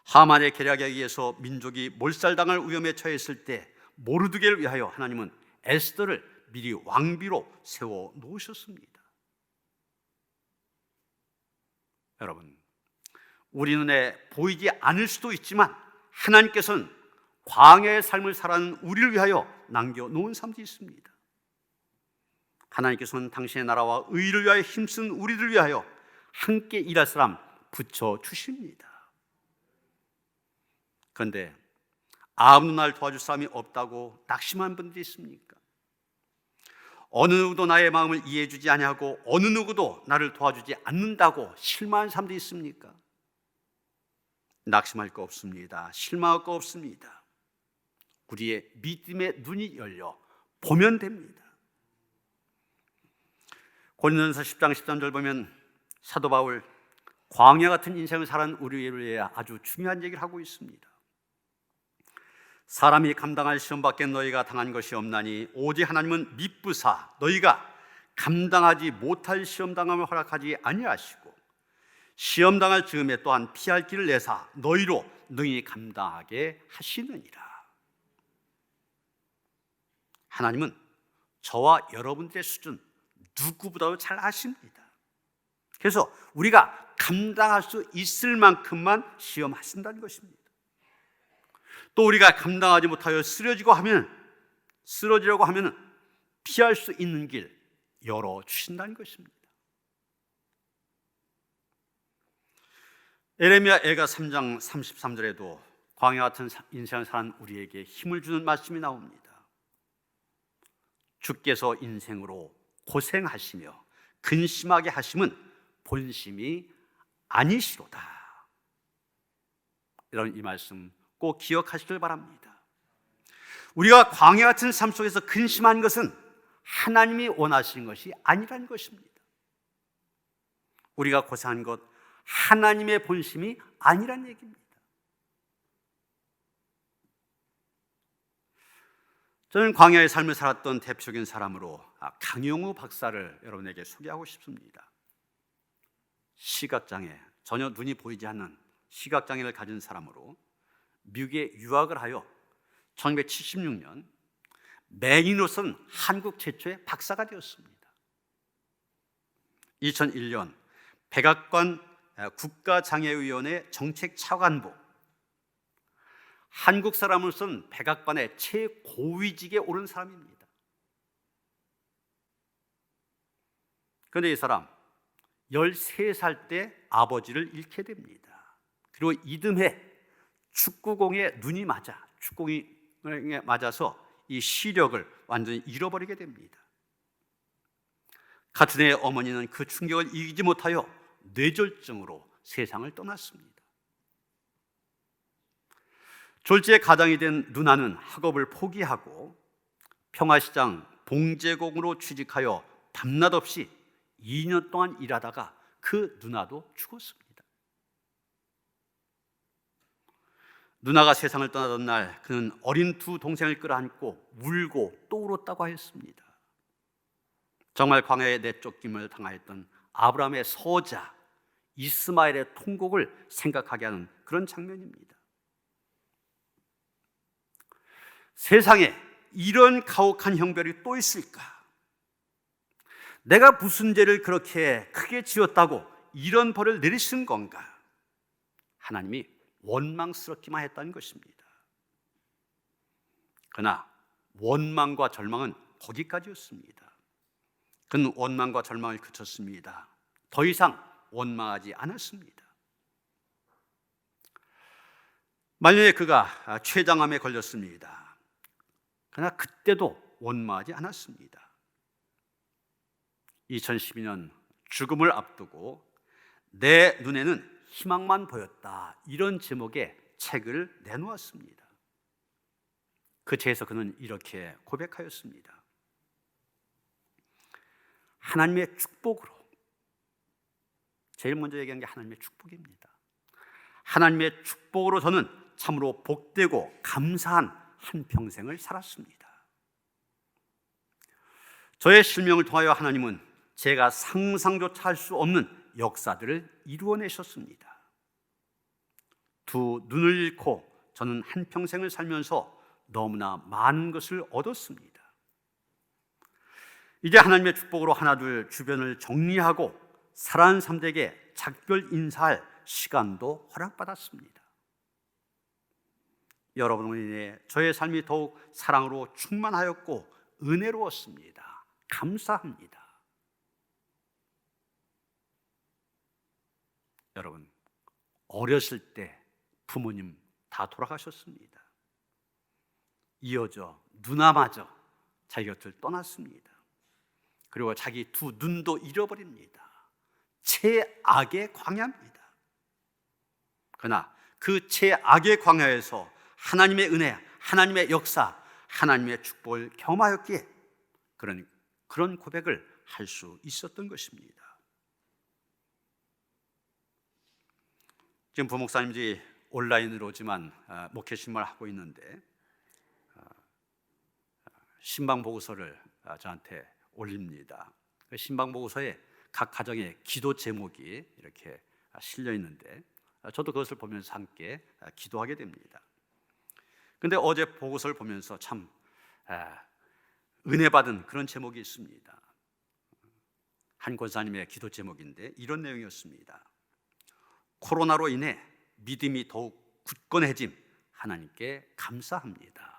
하만의 계략에 의해서 민족이 몰살당할 위험에 처했을 때 모르드게를 위하여 하나님은 에스더를 미리 왕비로 세워 놓으셨습니다. 여러분, 우리 눈에 보이지 않을 수도 있지만 하나님께서는 광야의 삶을 살아가는 우리를 위하여 남겨놓은 사람도 있습니다. 하나님께서는 당신의 나라와 의를 위하여 힘쓴 우리를 위하여 함께 일할 사람 붙여주십니다. 그런데 아무도 나를 도와줄 사람이 없다고 낙심한 분들이 있습니까? 어느 누구도 나의 마음을 이해해주지 아니하고 어느 누구도 나를 도와주지 않는다고 실망한 사람도 있습니까? 낙심할 거 없습니다. 실망할 거 없습니다. 우리의 믿음의 눈이 열려 보면 됩니다. 고린도전서 10장 13절 보면 사도 바울 광야 같은 인생을 살아가는 우리를 위해 아주 중요한 얘기를 하고 있습니다. 사람이 감당할 시험 밖에 너희가 당한 것이 없나니 오직 하나님은 미쁘사 너희가 감당하지 못할 시험 당함을 허락하지 아니하시고 시험 당할 즈음에 또한 피할 길을 내사 너희로 능히 감당하게 하시느니라. 하나님은 저와 여러분들의 수준 누구보다도 잘 아십니다. 그래서 우리가 감당할 수 있을 만큼만 시험하신다는 것입니다. 또 우리가 감당하지 못하여 쓰러지려고 하면 피할 수 있는 길 열어주신다는 것입니다. 에레미야 애가 3장 33절에도 광야 같은 인생을 사는 우리에게 힘을 주는 말씀이 나옵니다. 주께서 인생으로 고생하시며 근심하게 하심은 본심이 아니시로다. 이런 이 말씀 꼭 기억하시길 바랍니다. 우리가 광야 같은 삶 속에서 근심한 것은 하나님이 원하시는 것이 아니라는 것입니다. 우리가 고생한 것 하나님의 본심이 아니라는 얘기입니다. 저는 광야의 삶을 살았던 대표적인 사람으로 강용우 박사를 여러분에게 소개하고 싶습니다. 시각장애, 전혀 눈이 보이지 않는 시각장애를 가진 사람으로 미국에 유학을 하여 1976년 맹인으로서는 한국 최초의 박사가 되었습니다. 2001년 백악관 국가장애위원회 정책차관보, 한국 사람으로서는 백악관의 최고위직에 오른 사람입니다. 그런데 이 사람 13살 때 아버지를 잃게 됩니다. 그리고 이듬해 축구공에 눈이 맞아 축구공에 맞아서 이 시력을 완전히 잃어버리게 됩니다. 같은 해 어머니는 그 충격을 이기지 못하여 뇌졸중으로 세상을 떠났습니다. 졸지에 가장이 된 누나는 학업을 포기하고 평화시장 봉제공으로 취직하여 밤낮 없이 2년 동안 일하다가 그 누나도 죽었습니다. 누나가 세상을 떠나던 날 그는 어린 두 동생을 끌어안고 울고 또 울었다고 하였습니다. 정말 광야에 내쫓김을 당하였던 아브라함의 서자 이스마엘의 통곡을 생각하게 하는 그런 장면입니다. 세상에 이런 가혹한 형벌이 또 있을까? 내가 무슨 죄를 그렇게 크게 지었다고 이런 벌을 내리신 건가? 하나님이 원망스럽기만 했다는 것입니다. 그러나 원망과 절망은 거기까지였습니다. 그는 원망과 절망을 그쳤습니다. 더 이상 원망하지 않았습니다. 말년에 그가 췌장암에 걸렸습니다. 그러나 그때도 원망하지 않았습니다. 2012년 죽음을 앞두고 내 눈에는 희망만 보였다, 이런 제목의 책을 내놓았습니다. 그 책에서 그는 이렇게 고백하였습니다. 하나님의 축복으로, 제일 먼저 얘기한 게 하나님의 축복입니다. 하나님의 축복으로 저는 참으로 복되고 감사한 한평생을 살았습니다. 저의 실명을 통하여 하나님은 제가 상상조차 할 수 없는 역사들을 이루어내셨습니다. 두 눈을 잃고 저는 한평생을 살면서 너무나 많은 것을 얻었습니다. 이제 하나님의 축복으로 하나둘 주변을 정리하고 사랑하는 사람들에게 작별 인사할 시간도 허락받았습니다. 여러분으로 인해 저의 삶이 더욱 사랑으로 충만하였고 은혜로웠습니다. 감사합니다. 여러분, 어렸을 때 부모님 다 돌아가셨습니다. 이어져 누나마저 자기 곁을 떠났습니다. 그리고 자기 두 눈도 잃어버립니다. 최악의 광야입니다. 그러나 그 최악의 광야에서 하나님의 은혜, 하나님의 역사, 하나님의 축복을 경험하였기에 그런 고백을 할 수 있었던 것입니다. 지금 부목사님들이 온라인으로지만 목회 신방을 하고 있는데 신방 보고서를 저한테 올립니다. 그 신방 보고서에 각 가정의 기도 제목이 이렇게 실려 있는데 저도 그것을 보면서 함께 기도하게 됩니다. 근데 어제 보고서를 보면서 참 은혜 받은 그런 제목이 있습니다. 한 권사님의 기도 제목인데 이런 내용이었습니다. 코로나로 인해 믿음이 더욱 굳건해짐 하나님께 감사합니다.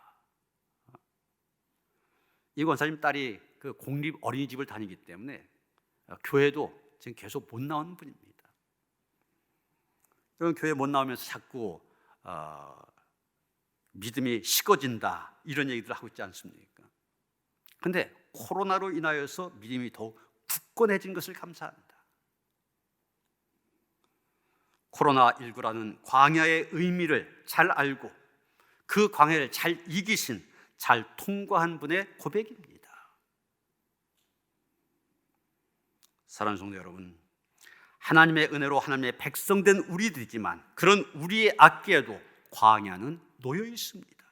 이 권사님 딸이 그 공립 어린이집을 다니기 때문에 교회도 지금 계속 못 나오는 분입니다. 그럼 교회 못 나오면서 자꾸 믿음이 식어진다 이런 얘기들을 하고 있지 않습니까? 그런데 코로나로 인하여서 믿음이 더욱 굳건해진 것을 감사합니다. 코로나19라는 광야의 의미를 잘 알고 그 광야를 잘 이기신, 잘 통과한 분의 고백입니다. 사랑하는 성도 여러분, 하나님의 은혜로 하나님의 백성된 우리들이지만 그런 우리의 악기에도 광야는 놓여 있습니다.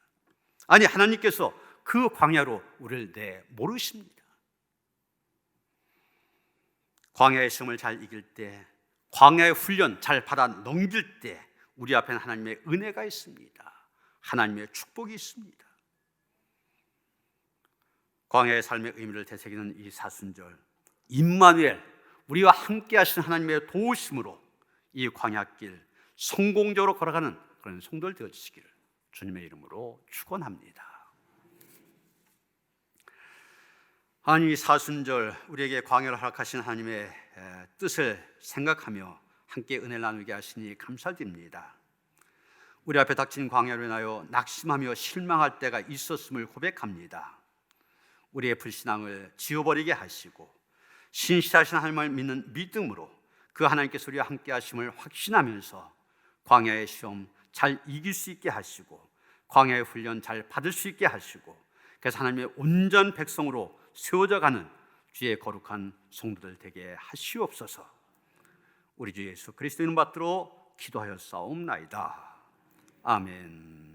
아니, 하나님께서 그 광야로 우리를 내모르십니다. 광야의 시험을 잘 이길 때, 광야의 훈련 잘 받아 넘길 때 우리 앞에는 하나님의 은혜가 있습니다. 하나님의 축복이 있습니다. 광야의 삶의 의미를 되새기는 이 사순절, 임마누엘, 우리와 함께 하신 하나님의 도우심으로 이 광야길 성공적으로 걸어가는 그런 성도들 되어주시기를 주님의 이름으로 축원합니다. 하나님, 이 사순절 우리에게 광야를 허락하신 하나님의 뜻을 생각하며 함께 은혜를 나누게 하시니 감사드립니다. 우리 앞에 닥친 광야로 인하여 낙심하며 실망할 때가 있었음을 고백합니다. 우리의 불신앙을 지워버리게 하시고 신실하신 하나님을 믿는 믿음으로 그 하나님께서 우리와 함께 하심을 확신하면서 광야의 시험 잘 이길 수 있게 하시고 광야의 훈련 잘 받을 수 있게 하시고 그래서 하나님의 온전 백성으로 세워져 가는 주의 거룩한 성도들 되게 하시옵소서. 우리 주 예수 그리스도 이름 받들어 기도하여 싸움나이다. 아멘.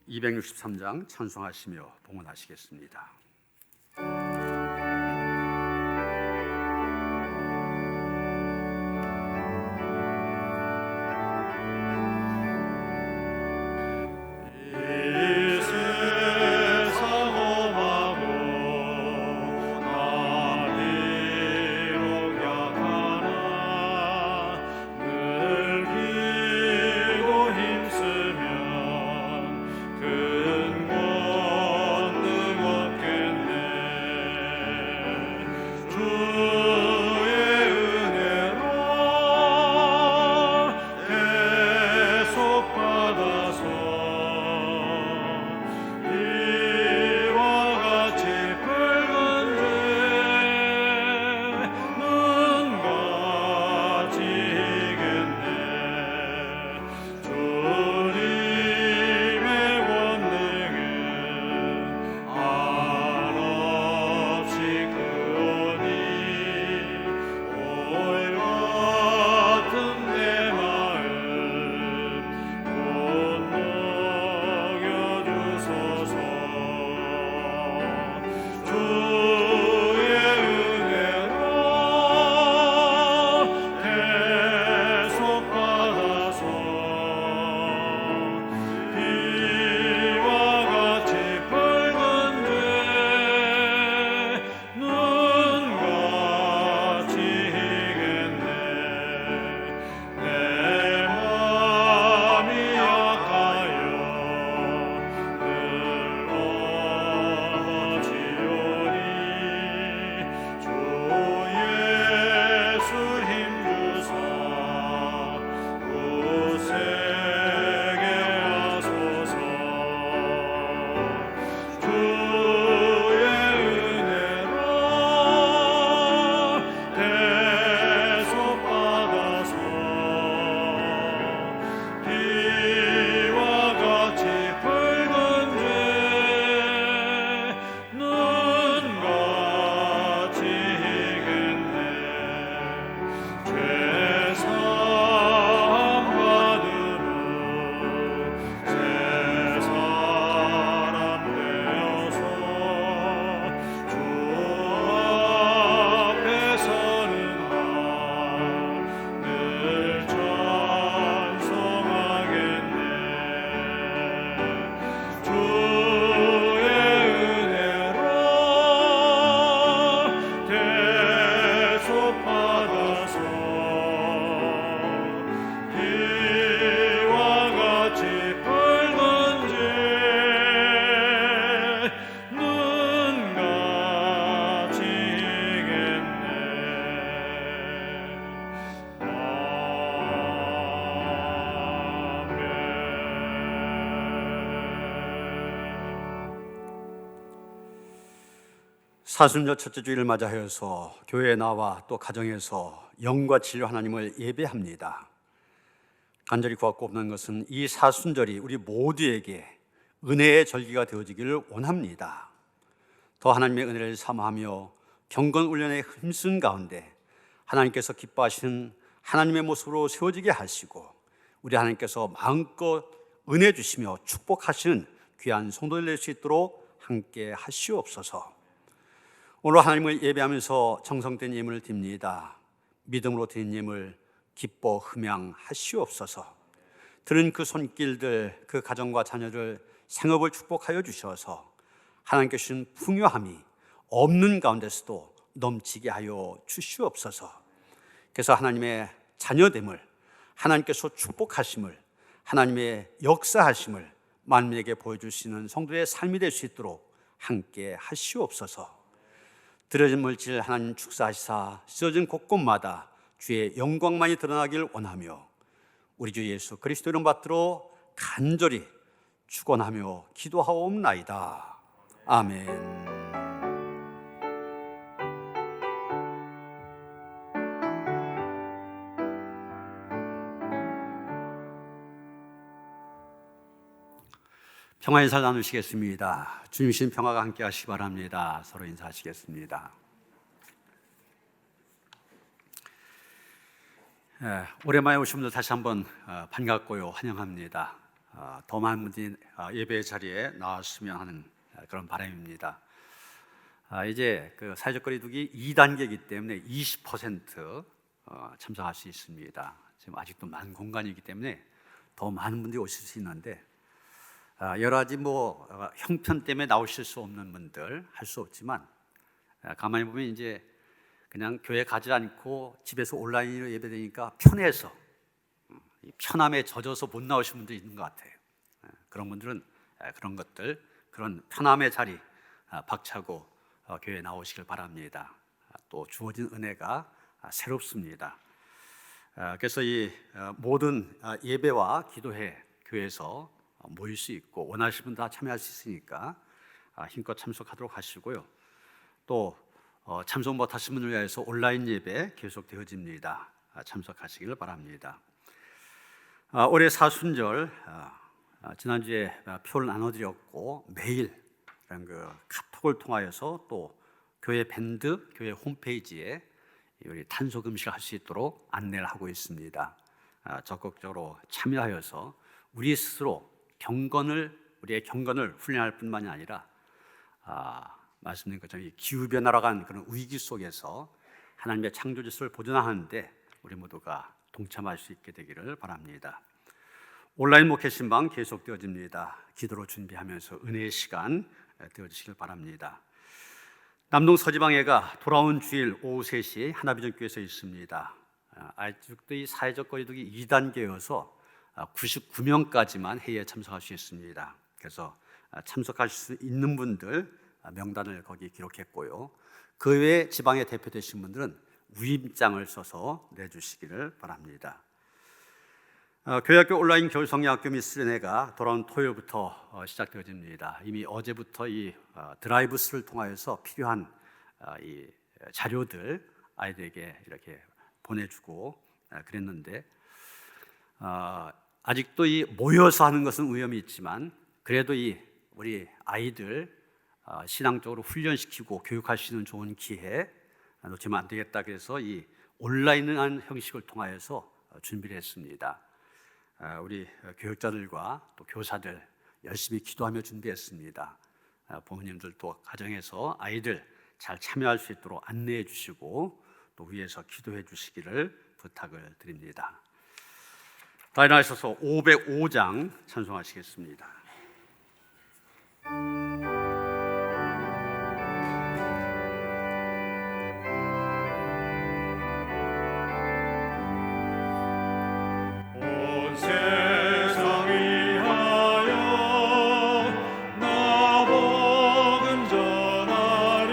(263장) 찬송하시며 봉헌하시겠습니다. 큰 권능 얻게 사순절 첫째 주일을 맞이하여서 교회에 나와 또 가정에서 영과 진리로 하나님을 예배합니다. 간절히 구하옵는 것은 이 사순절이 우리 모두에게 은혜의 절기가 되어지기를 원합니다. 더 하나님의 은혜를 사모하며 경건훈련에 힘쓴 가운데 하나님께서 기뻐하시는 하나님의 모습으로 세워지게 하시고 우리 하나님께서 마음껏 은혜 주시며 축복하시는 귀한 성도들 될 수 있도록 함께 하시옵소서. 오늘 하나님을 예배하면서 정성된 예물을 드립니다. 믿음으로 드린 예물 기뻐 흠양하시옵소서. 들은 그 손길들, 그 가정과 자녀를 생업을 축복하여 주셔서 하나님께 주신 풍요함이 없는 가운데서도 넘치게 하여 주시옵소서. 그래서 하나님의 자녀됨을, 하나님께서 축복하심을, 하나님의 역사하심을 만민에게 보여주시는 성도의 삶이 될 수 있도록 함께 하시옵소서. 드려진 물질 하나님 축사하시사 씻어진 곳곳마다 주의 영광만이 드러나길 원하며 우리 주 예수 그리스도 이름 받들어 간절히 축원하며 기도하옵나이다. 아멘. 평화의 인사 나누시겠습니다. 주님신 평화가 함께 하시기 바랍니다. 서로 인사하시겠습니다. 오랜만에 오신 분들 다시 한번 반갑고요 환영합니다. 더 많은 분들이 예배 자리에 나왔으면 하는 그런 바람입니다. 이제 그 사회적 거리두기 2단계이기 때문에 20% 참석할 수 있습니다. 지금 아직도 많은 공간이기 때문에 더 많은 분들이 오실 수 있는데 여러 가지 형편 때문에 나오실 수 없는 분들 할 수 없지만 가만히 보면 이제 그냥 교회 가지 않고 집에서 온라인으로 예배되니까 편해서 편함에 젖어서 못 나오신 분도 있는 것 같아요. 그런 분들은 그런 편함의 자리 박차고 교회에 나오시길 바랍니다. 또 주어진 은혜가 새롭습니다. 그래서 이 모든 예배와 기도회 교회에서 모일 수 있고 원하시는 분 다 참여할 수 있으니까 힘껏 참석하도록 하시고요. 또 참석 못하신 분을 위해서 온라인 예배 계속 되어집니다. 참석하시길 바랍니다. 올해 사순절 지난주에 표를 나눠드렸고 매일 그 카톡을 통하여서 또 교회 밴드, 교회 홈페이지에 우리 탄속 음식을 할 수 있도록 안내를 하고 있습니다. 적극적으로 참여하여서 우리 스스로 우리의 경건을 훈련할 뿐만이 아니라 말씀드린 것처럼 이 기후변화라고 하는 그런 위기 속에서 하나님의 창조 질서를 보존하는데 우리 모두가 동참할 수 있게 되기를 바랍니다. 온라인 목회 신방 계속되어집니다. 기도로 준비하면서 은혜의 시간 되어주시길 바랍니다. 남동 서지방회가 돌아온 주일 오후 3시 하나비전교회에서 있습니다. 아직도 이 사회적 거리두기 2단계여서 99명까지만 회의에 참석할 수 있습니다. 그래서 참석할 수 있는 분들 명단을 거기 기록했고요. 그 외에 지방에 대표되신 분들은 위임장을 써서 내주시기를 바랍니다. 교회학교 온라인 겨울성경학교 및 수련회가 돌아온 토요일부터 시작되어집니다. 이미 어제부터 이 드라이브스를 통하여서 필요한 이 자료들 아이들에게 이렇게 보내주고 그랬는데 아직도 이 모여서 하는 것은 위험이 있지만 그래도 우리 아이들 신앙적으로 훈련시키고 교육할 수 있는 좋은 기회 놓치면 안 되겠다. 그래서 이 온라인한 형식을 통하여서 준비를 했습니다. 우리 교육자들과 또 교사들 열심히 기도하며 준비했습니다. 부모님들도 가정에서 아이들 잘 참여할 수 있도록 안내해 주시고 또 위에서 기도해 주시기를 부탁을 드립니다. 다 일어나셔서 505장 찬송하시겠습니다. 온 세상 위하여 나 복음 전하리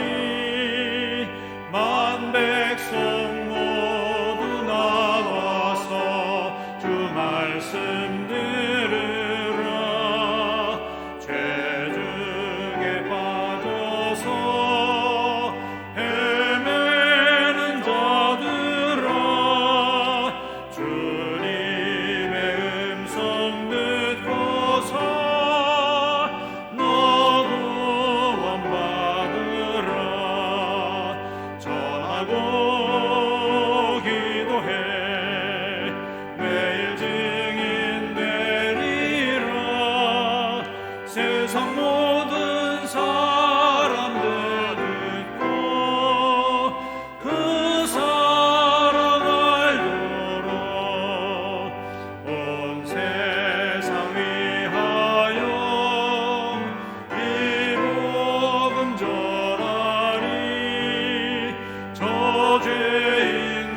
만 백성 모두 나와서 주 말씀 들으라 죄 세상 모든 사람들 듣고 그 사랑 알도록 온 세상 위하여 이 복음 전하리. 저죄인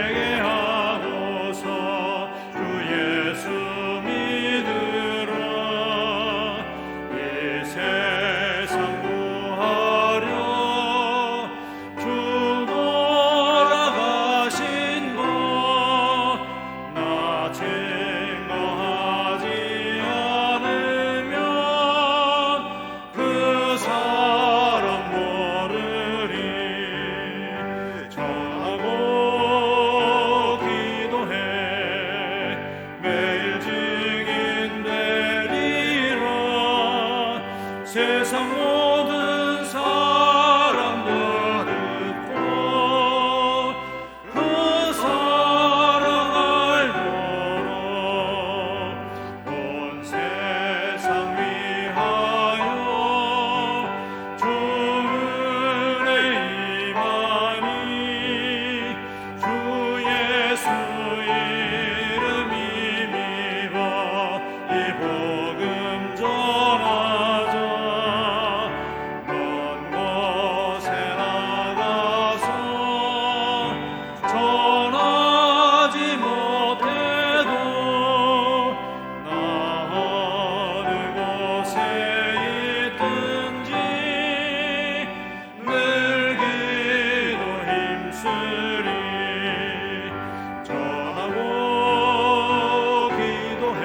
회개하고서 주 예수 믿으라. 이 세상 구하려 주 돌아가신 것 나 증거하지 않으면 그 사람 모르리. 전하고 기도해 매일 증인 되리라. 세상 모든 사람들 듣고 그 사랑 알도록 온 세상 위하여 주 은혜 임하니. 주 예수 이름 힘입어 이 복음 전하자. 먼 곳에 나가서 전하지 못해도 나 어느 곳에 있든지 늘 기도 힘쓰리. 전하고 기도해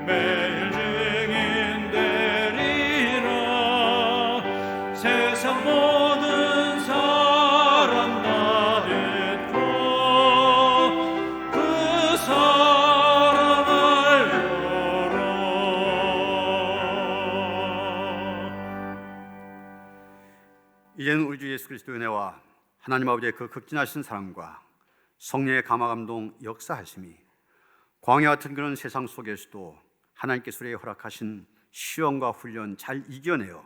매일 증인 되리라. 세상 모든 사람 다 듣고 그 사랑 알도록. 이제는 우리 주 예수 그리스도의 은혜와 하나님 아버지의 그 극진하신 사랑과 성령의 감화감동 역사하심이 광야 같은 그런 세상 속에서도 하나님께서 우리에게 허락하신 시험과 훈련 잘 이겨내어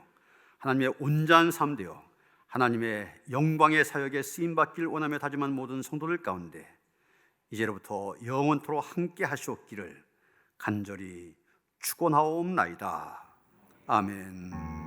하나님의 온전한 삶 되어 하나님의 영광의 사역에 쓰임받기를 원하며 다짐한 모든 성도들 가운데 이제로부터 영원토록 함께 하시옵기를 간절히 축원하옵나이다. 아멘.